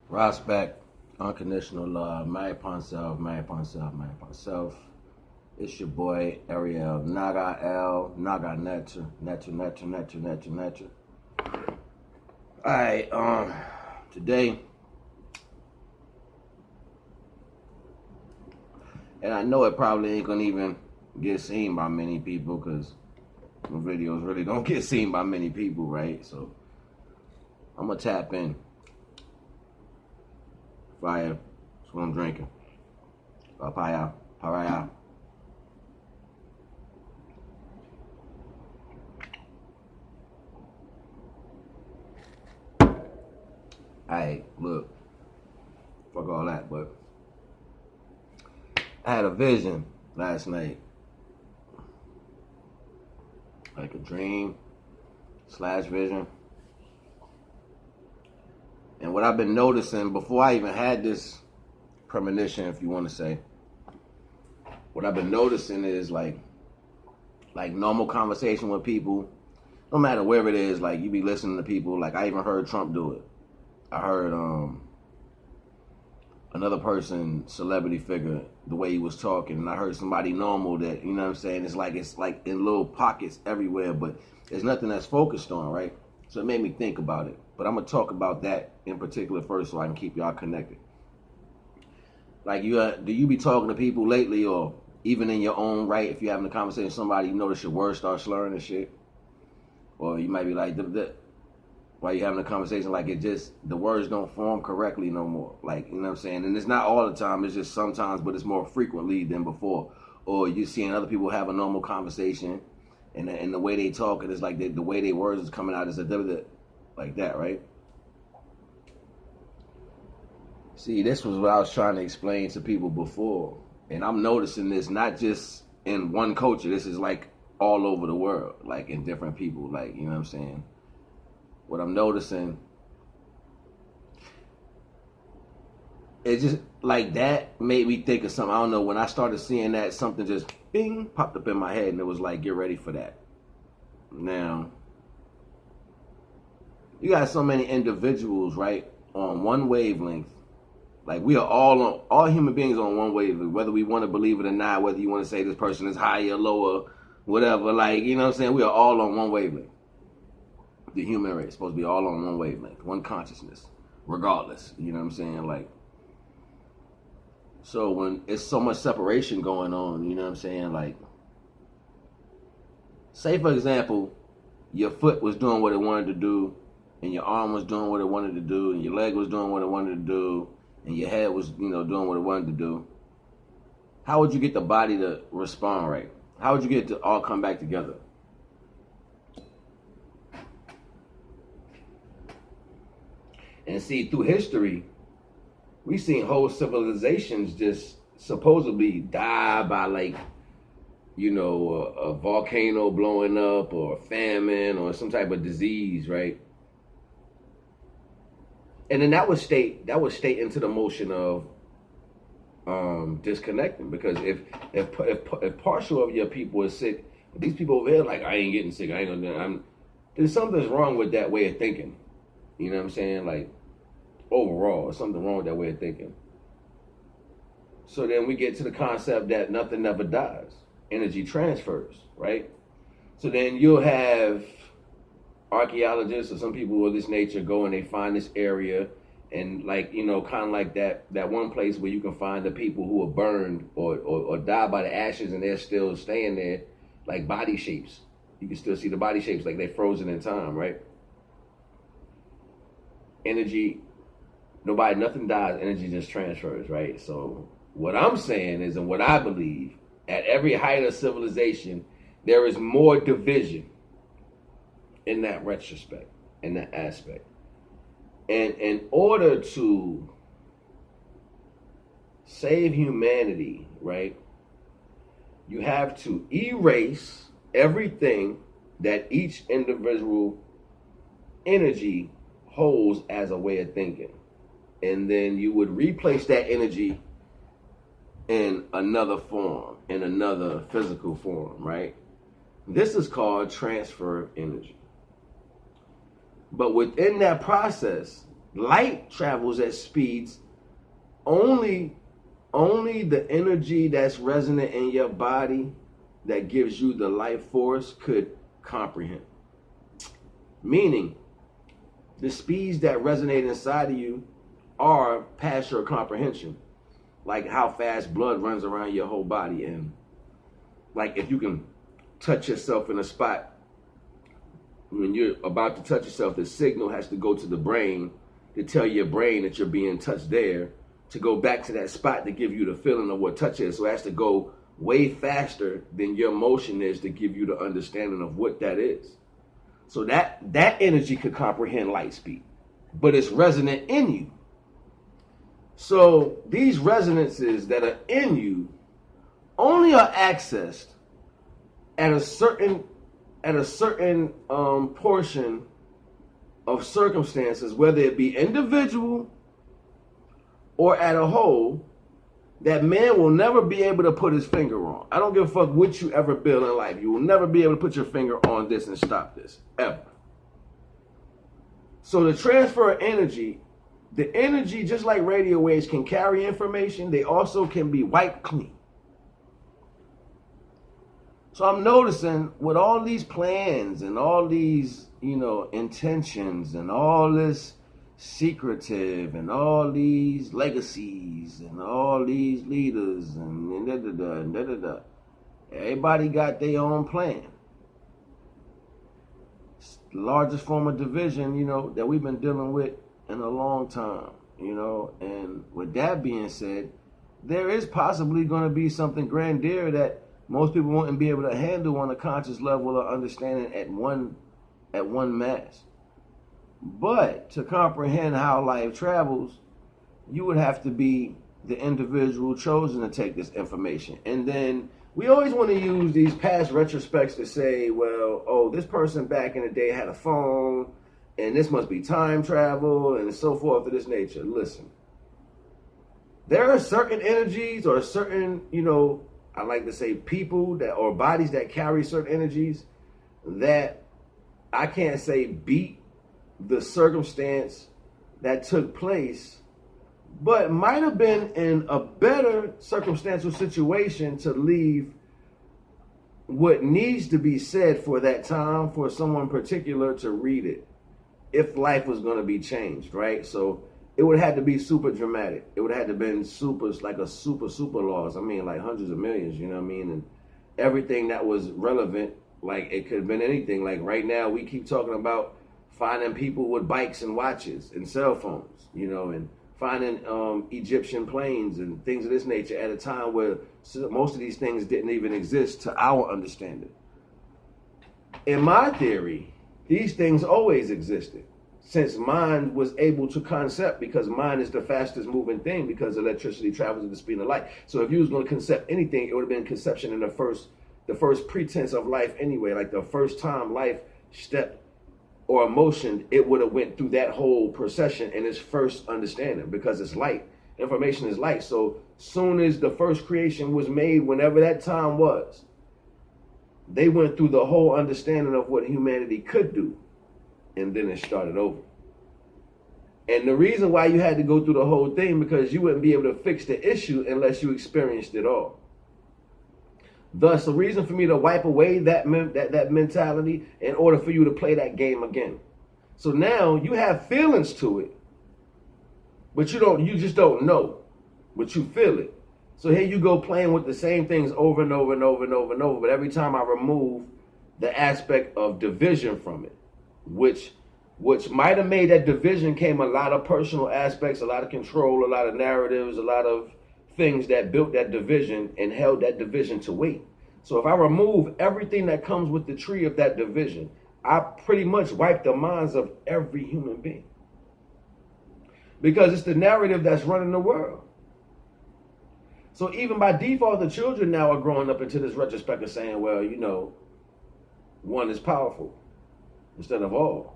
Respect, unconditional love, married upon self, married upon self, married upon self. It's your boy Ariel Naga L Naga Netter. Alright, today, and I know it probably ain't gonna even get seen by many people because my videos really don't get seen by many people, right? So I'm gonna tap in. Fire, that's what I'm drinking. Papaya. Alright, look, fuck all that, but I had a vision last night. Like a dream / vision. And what I've been noticing before I even had this premonition, if you want to say, what I've been noticing is like normal conversation with people, no matter where it is, like you be listening to people, like I even heard Trump do it. I heard another person, celebrity figure, the way he was talking, and I heard somebody normal that, you know what I'm saying, it's like in little pockets everywhere, but there's nothing that's focused on, right? So it made me think about it. But I'm gonna talk about that in particular first so I can keep y'all connected. Like do you be talking to people lately, or even in your own right, if you're having a conversation with somebody, you notice your words start slurring and shit? Or you might be like, while you're having a conversation, like the words don't form correctly no more. Like, you know what I'm saying? And it's not all the time, it's just sometimes, but it's more frequently than before. Or you're seeing other people have a normal conversation, and the way they talk, and it's like the way their words is coming out is like that, right? See, this was what I was trying to explain to people before. And I'm noticing this not just in one culture, this is like all over the world, like in different people, like, you know what I'm saying? What I'm noticing, it just like that made me think of something. I don't know, when I started seeing that, something just bing popped up in my head, and it was like, get ready for that. Now, you got so many individuals, right, on one wavelength. Like, we are all human beings on one wavelength, whether we want to believe it or not, whether you want to say this person is higher, lower, whatever, like, you know what I'm saying? We are all on one wavelength. The human race is supposed to be all on one wavelength, one consciousness, regardless, you know what I'm saying? Like, so when it's so much separation going on, you know what I'm saying? Like, say for example, your foot was doing what it wanted to do, and your arm was doing what it wanted to do, and your leg was doing what it wanted to do, and your head was, doing what it wanted to do. How would you get the body to respond right? How would you get it to all come back together? And see, through history, we've seen whole civilizations just supposedly die by, like, a volcano blowing up, or a famine, or some type of disease, right? And then that would state into the motion of disconnecting, because if partial of your people is sick, these people over here like, I ain't getting sick, I ain't gonna. There's something's wrong with that way of thinking. You know what I'm saying? Like, overall, there's something wrong with that way of thinking. So then we get to the concept that nothing never dies. Energy transfers, right? So then you'll have archaeologists or some people of this nature go and they find this area, and like, kind of like that one place where you can find the people who are burned or die by the ashes, and they're still staying there, like body shapes. You can still see the body shapes, like they're frozen in time, right? Energy, nothing dies, energy just transfers, right? So what I'm saying is, and what I believe, at every height of civilization, there is more division in that retrospect, in that aspect. And in order to save humanity, right, you have to erase everything that each individual energy holds as a way of thinking. And then you would replace that energy in another form, in another physical form, right? This is called transfer energy. But within that process, Light travels at speeds only the energy that's resonant in your body that gives you the life force could comprehend. Meaning, the speeds that resonate inside of you are past your comprehension. Like how fast blood runs around your whole body. And like if you can touch yourself in a spot, when you're about to touch yourself, the signal has to go to the brain to tell your brain that you're being touched there, to go back to that spot to give you the feeling of what touch is. So it has to go way faster than your motion is to give you the understanding of what that is. So that energy could comprehend light speed, but it's resonant in you. So these resonances that are in you only are accessed at a certain portion of circumstances, whether it be individual or at a whole, that man will never be able to put his finger on. I don't give a fuck what you ever build in life. You will never be able to put your finger on this and stop this, ever. So the transfer of energy, the energy, just like radio waves can carry information, they also can be wiped clean. So I'm noticing with all these plans and all these, intentions and all this secretive and all these legacies and all these leaders and da-da-da. Everybody got their own plan. It's the largest form of division, that we've been dealing with in a long time, and with that being said, there is possibly going to be something grandeur that most people won't be able to handle on a conscious level of understanding at one mass. But to comprehend how life travels, you would have to be the individual chosen to take this information. And then we always want to use these past retrospects to say, well, oh, this person back in the day had a phone, and this must be time travel, and so forth of this nature. Listen, there are certain energies or certain, I like to say people that or bodies that carry certain energies that I can't say beat the circumstance that took place, but might have been in a better circumstantial situation to leave what needs to be said for that time for someone particular to read it if life was going to be changed, right? So it would have to be super dramatic. It would have to been super loss. I mean, like hundreds of millions, you know what I mean? And everything that was relevant, like it could have been anything. Like right now, we keep talking about finding people with bikes and watches and cell phones, and finding Egyptian planes and things of this nature at a time where most of these things didn't even exist to our understanding. In my theory, these things always existed since mind was able to concept, because mind is the fastest moving thing because electricity travels at the speed of light. So if you was going to concept anything, it would have been conception in the first pretense of life anyway, like the first time life stepped or emotion, it would have went through that whole procession in its first understanding, because it's light. Information is light. So soon as the first creation was made, whenever that time was, they went through the whole understanding of what humanity could do, and then it started over. And the reason why you had to go through the whole thing, because you wouldn't be able to fix the issue unless you experienced it all. Thus, the reason for me to wipe away that mentality in order for you to play that game again. So now you have feelings to it, but you just don't know, but you feel it. So here you go playing with the same things over and over and over and over and over. But every time I remove the aspect of division from it, which might have made that division came a lot of personal aspects, a lot of control, a lot of narratives, a lot of things that built that division and held that division to weight. So if I remove everything that comes with the tree of that division, I pretty much wipe the minds of every human being, because it's the narrative that's running the world. So even by default, the children now are growing up into this retrospect of saying, well, one is powerful instead of all.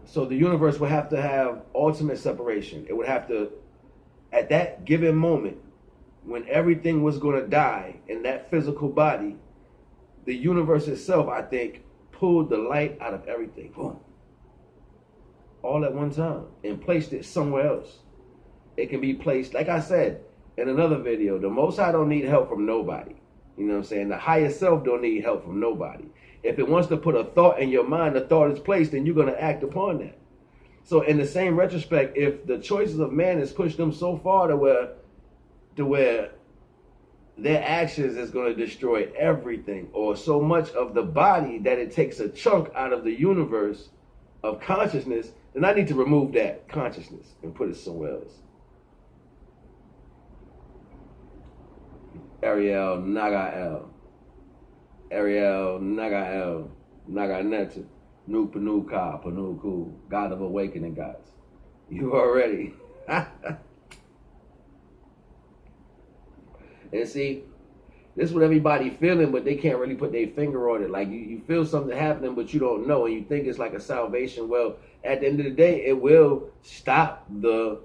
So the universe would have to have ultimate separation. It would have to, at that given moment, when everything was going to die in that physical body, the universe itself, I think, pulled the light out of everything. Boom. all at one time and placed it somewhere else. It can be placed, like I said in another video, the Most High don't need help from nobody. You know what I'm saying? The higher self don't need help from nobody. If it wants to put a thought in your mind, the thought is placed, and you're going to act upon that. So in the same retrospect, if the choices of man has pushed them so far to where their actions is going to destroy everything, or so much of the body that it takes a chunk out of the universe of consciousness, then I need to remove that consciousness and put it somewhere else. Ariel Nagael. Ariel Nagael. Naganetu. Nu Ka Panuku. God of awakening gods. You already. And see, this is what everybody feeling, but they can't really put their finger on it. Like you feel something happening, but you don't know, and you think it's like a salvation. Well, at the end of the day, it will stop the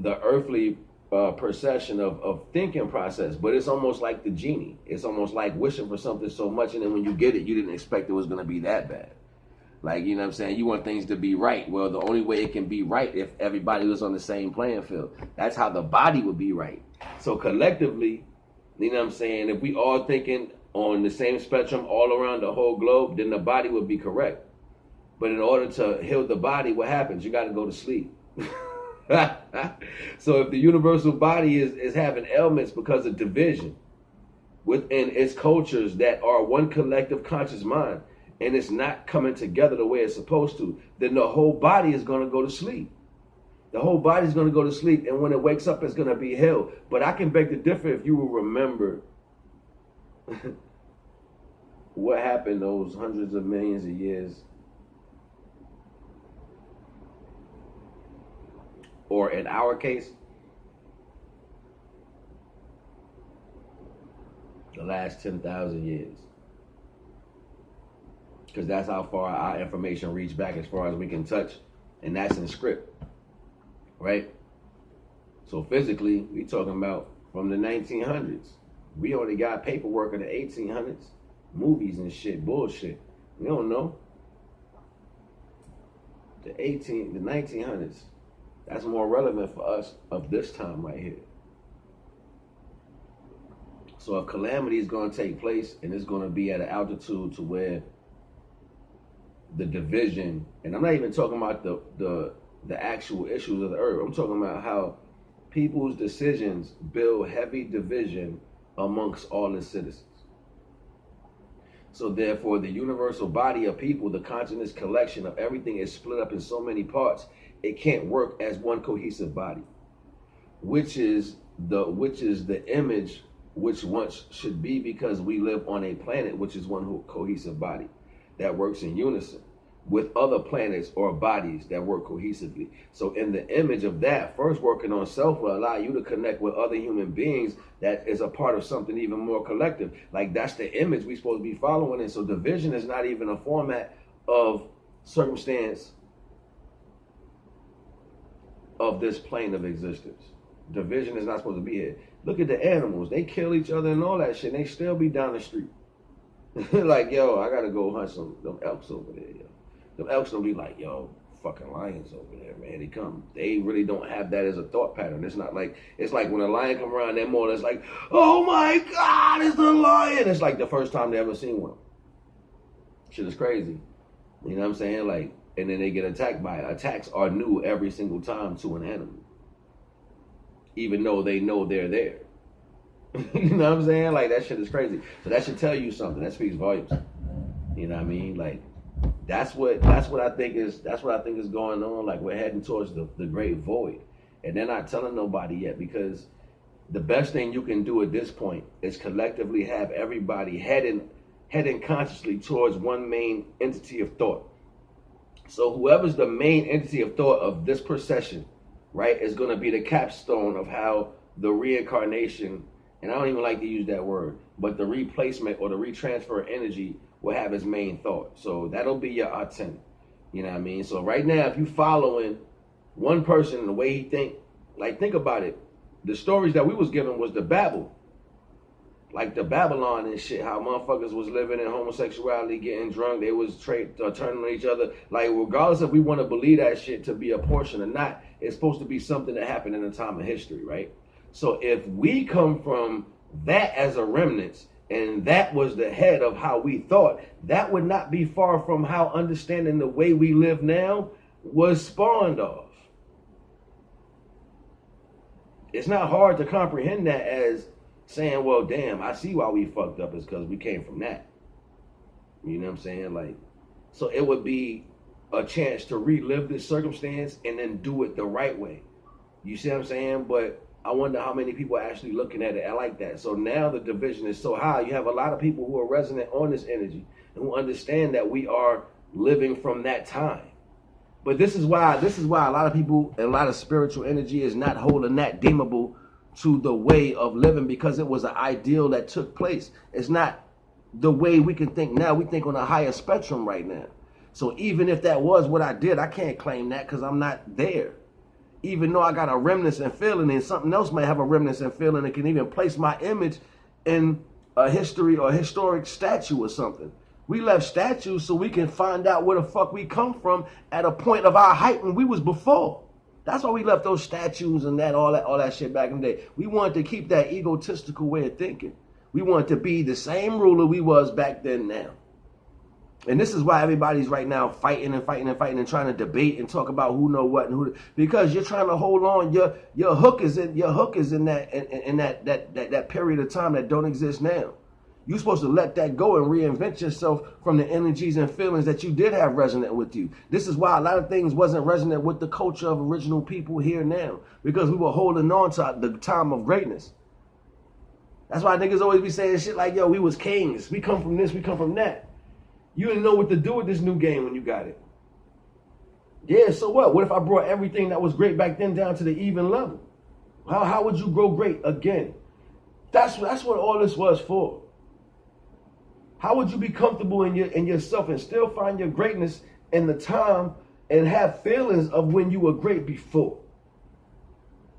earthly procession of thinking process. But it's almost like the genie. It's almost like wishing for something so much, and then when you get it, you didn't expect it was going to be that bad. Like, you know what I'm saying? You want things to be right. Well, the only way it can be right if everybody was on the same playing field. That's how the body would be right. So collectively, you know what I'm saying? If we all thinking on the same spectrum all around the whole globe, then the body would be correct. But in order to heal the body, what happens? You got to go to sleep. So if the universal body is having ailments because of division within its cultures that are one collective conscious mind, and it's not coming together the way it's supposed to, then the whole body is going to go to sleep. The whole body is going to go to sleep, and when it wakes up, it's going to be hell. But I can beg to differ if you will remember what happened those hundreds of millions of years, or in our case, the last 10,000 years. Because that's how far our information reached back as far as we can touch, and that's in script, right? So physically, we talking about from the 1900s. We only got paperwork in the 1800s, movies and shit, bullshit. We don't know. The 1900s, that's more relevant for us of this time right here. So if calamity is going to take place, and it's going to be at an altitude to where the division, and I'm not even talking about the actual issues of the earth. I'm talking about how people's decisions build heavy division amongst all the citizens. So therefore, the universal body of people, the consciousness collection of everything, is split up in so many parts, it can't work as one cohesive body, which is the image which once should be, because we live on a planet which is one cohesive body that works in unison with other planets or bodies that work cohesively. So in the image of that, first working on self will allow you to connect with other human beings that is a part of something even more collective. Like, that's the image we're supposed to be following. And so division is not even a format of circumstance of this plane of existence. Division is not supposed to be here. Look at the animals. They kill each other and all that shit, and they still be down the street. Like, yo, I gotta go hunt them elks over there, yo. Them elks don't be like, yo, fucking lions over there, man. They come. They really don't have that as a thought pattern. It's not like, it's like when a lion come around, they're more or less like, oh my God, it's the lion. It's like the first time they ever seen one. Shit is crazy. You know what I'm saying? Like, and then they get attacked by it. Attacks are new every single time to an animal, even though they know they're there. You know what I'm saying? Like, that shit is crazy. So that should tell you something. That speaks volumes. You know what I mean? Like, that's what I think is going on. Like, we're heading towards the great void, and they're not telling nobody yet, because the best thing you can do at this point is collectively have everybody heading consciously towards one main entity of thought. So whoever's the main entity of thought of this procession, right, is going to be the capstone of how the reincarnation, and I don't even like to use that word, but the replacement or the retransfer energy will have its main thought. So that'll be your antenna. You know what I mean? So right now, if you following one person, the way he think about it. The stories that we was given was the Babel. Like the Babylon and shit, how motherfuckers was living in homosexuality, getting drunk, they was turning on each other. Like, regardless if we want to believe that shit to be a portion or not, it's supposed to be something that happened in a time of history, right? So if we come from that as a remnant, and that was the head of how we thought, that would not be far from how understanding the way we live now was spawned off. It's not hard to comprehend that as saying, well, damn, I see why we fucked up is because we came from that. You know what I'm saying? Like, so it would be a chance to relive this circumstance and then do it the right way. You see what I'm saying? But I wonder how many people are actually looking at it like that. So now the division is so high. You have a lot of people who are resonant on this energy and who understand that we are living from that time. But this is why a lot of people and a lot of spiritual energy is not holding that deemable to the way of living, because it was an ideal that took place. It's not the way we can think now. We think on a higher spectrum right now. So even if that was what I did, I can't claim that because I'm not there. Even though I got a remnants and feeling, and something else might have a remnants and feeling, and can even place my image in a history or historic statue or something. We left statues so we can find out where the fuck we come from at a point of our height when we was before. That's why we left those statues and all that shit back in the day. We wanted to keep that egotistical way of thinking. We wanted to be the same ruler we was back then now. And this is why everybody's right now fighting and trying to debate and talk about who know what and who, because you're trying to hold on. Your hook is in that period of time that don't exist now. You're supposed to let that go and reinvent yourself from the energies and feelings that you did have resonant with you. This is why a lot of things wasn't resonant with the culture of original people here now, because we were holding on to the time of greatness. That's why niggas always be saying shit like, yo, we was kings. We come from this, we come from that. You didn't know what to do with this new game when you got it. Yeah, so what? What if I brought everything that was great back then down to the even level? How would you grow great again? That's what all this was for. How would you be comfortable in yourself and still find your greatness in the time and have feelings of when you were great before?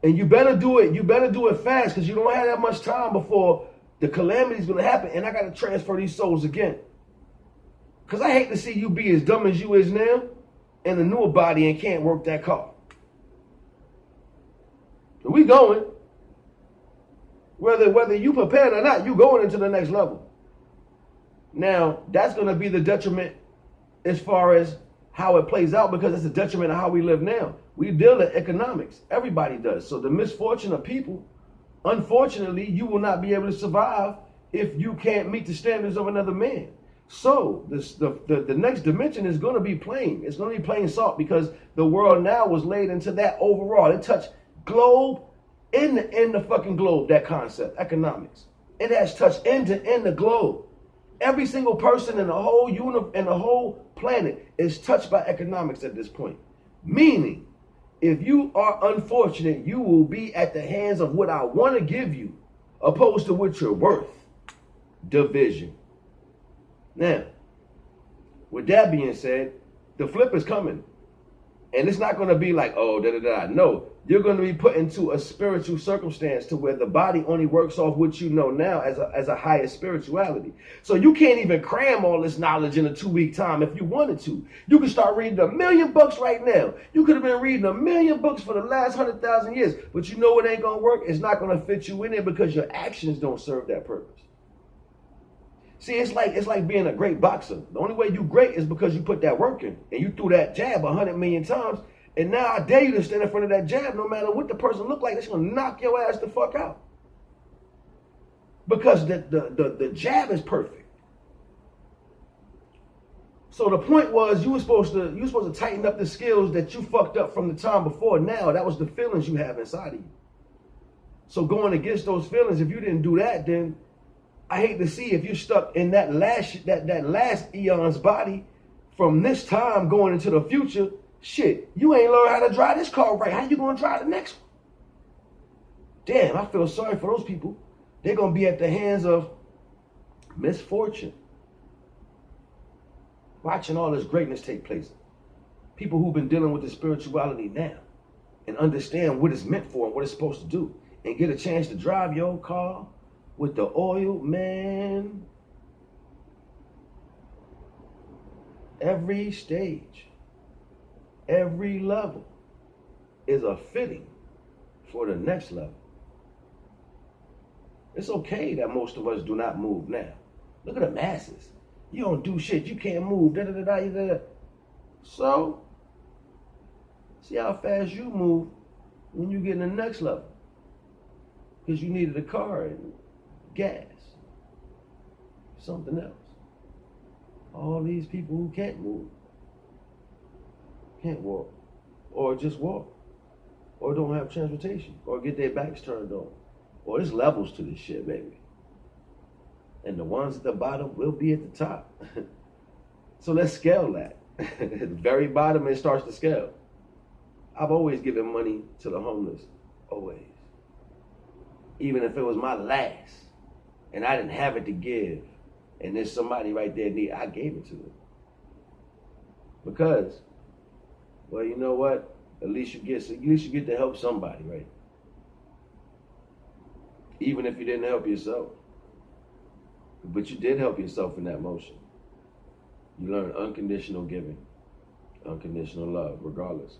And you better do it fast, because you don't have that much time before the calamity is going to happen, and I got to transfer these souls again. Because I hate to see you be as dumb as you is now in a newer body and can't work that car. So we going. Whether you prepared or not, you going into the next level. Now, that's going to be the detriment as far as how it plays out, because it's a detriment of how we live now. We deal in economics. Everybody does. So the misfortune of people, unfortunately, you will not be able to survive if you can't meet the standards of another man. So the next dimension is going to be plain. It's going to be plain salt, because the world now was laid into that overall. It touched globe in the fucking globe, that concept, economics. It has touched in the globe. Every single person in the whole universe and the whole planet is touched by economics at this point. Meaning, if you are unfortunate, you will be at the hands of what I want to give you, opposed to what you're worth. Division. Now, with that being said, the flip is coming. And it's not going to be like, oh, da-da-da. No, you're going to be put into a spiritual circumstance to where the body only works off what you know now as a higher spirituality. So you can't even cram all this knowledge in a 2-week time if you wanted to. You can start reading 1,000,000 books right now. You could have been reading 1,000,000 books for the last 100,000 years. But you know what ain't going to work? It's not going to fit you in there, because your actions don't serve that purpose. See, it's like being a great boxer. The only way you great is because you put that work in and you threw that jab 100 million times. And now I dare you to stand in front of that jab, no matter what the person look like, it's gonna knock your ass the fuck out. Because the jab is perfect. So the point was, you were supposed to tighten up the skills that you fucked up from the time before. Now that was the feelings you have inside of you. So going against those feelings, if you didn't do that, then I hate to see if you're stuck in that last eon's body from this time going into the future. Shit, you ain't learned how to drive this car right. How you gonna drive the next one? Damn, I feel sorry for those people. They're gonna be at the hands of misfortune. Watching all this greatness take place. People who've been dealing with the spirituality now and understand what it's meant for and what it's supposed to do, and get a chance to drive your own car, with the oil, man. Every stage, every level is a fitting for the next level. It's okay that most of us do not move now. Look at the masses. You don't do shit. You can't move. Da, da, da, da, da. So, see how fast you move when you get in the next level. Because you needed a car and gas. Something else. All these people who can't move, can't walk, or just walk, or don't have transportation, or get their backs turned on. Or there's levels to this shit, baby. And the ones at the bottom will be at the top. So let's scale that. At the very bottom, it starts to scale. I've always given money to the homeless, always. Even if it was my last, and I didn't have it to give, and there's somebody right there need, I gave it to them. Because, well, you know what? At least you get to help somebody, right? Even if you didn't help yourself. But you did help yourself in that motion. You learned unconditional giving, unconditional love, regardless.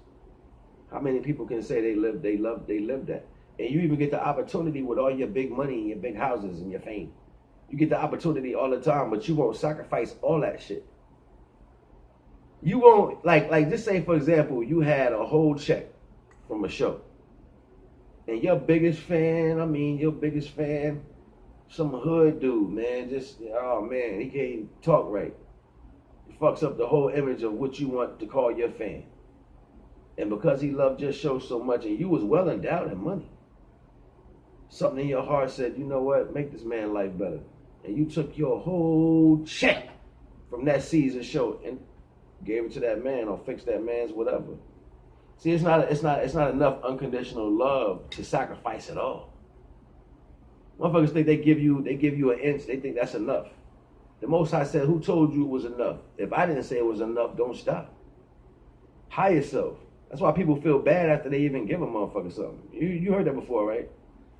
How many people can say they lived that? And you even get the opportunity with all your big money and your big houses and your fame. You get the opportunity all the time, but you won't sacrifice all that shit. You won't, like just say, for example, you had a whole check from a show. And your biggest fan, some hood dude, man, oh man, he can't even talk right. He fucks up the whole image of what you want to call your fan. And because he loved your show so much, and you was well endowed in money, something in your heart said, you know what, make this man's life better. And you took your whole check from that season show and gave it to that man or fixed that man's whatever. See, it's not enough unconditional love to sacrifice it all. Motherfuckers think they give you an inch, they think that's enough. The Most High said, who told you it was enough? If I didn't say it was enough, don't stop. Hire yourself. That's why people feel bad after they even give a motherfucker something. You heard that before, right?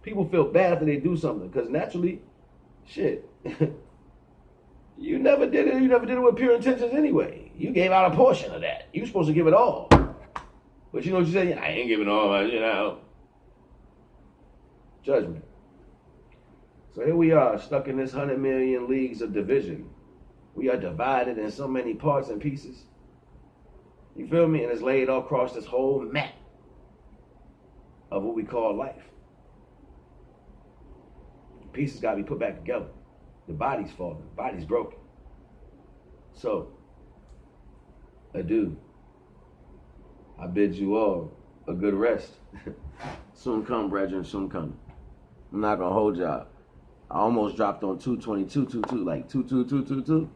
People feel bad after they do something because naturally, shit, you never did it. You never did it with pure intentions anyway. You gave out a portion of that. You were supposed to give it all. But you know what you say? I ain't giving all, you know. Judgment. So here we are, stuck in this 100 million leagues of division. We are divided in so many parts and pieces. You feel me? And it's laid all across this whole map of what we call life. The pieces got to be put back together. The body's falling. The body's broken. So, adieu. I bid you all a good rest. Soon come, brethren, soon come. I'm not going to hold y'all. I almost dropped on 222, like 22222.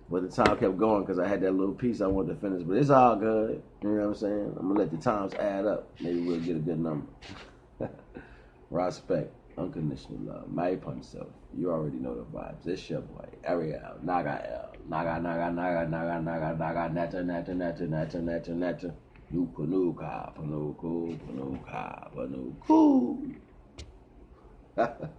But the time kept going because I had that little piece I wanted to finish. But it's all good. You know what I'm saying? I'm going to let the times add up. Maybe we'll get a good number. Respect, unconditional love, marry upon yourself. You already know the vibes. It's your boy, Ariel, Naga L. Naga, Nata. Panuka.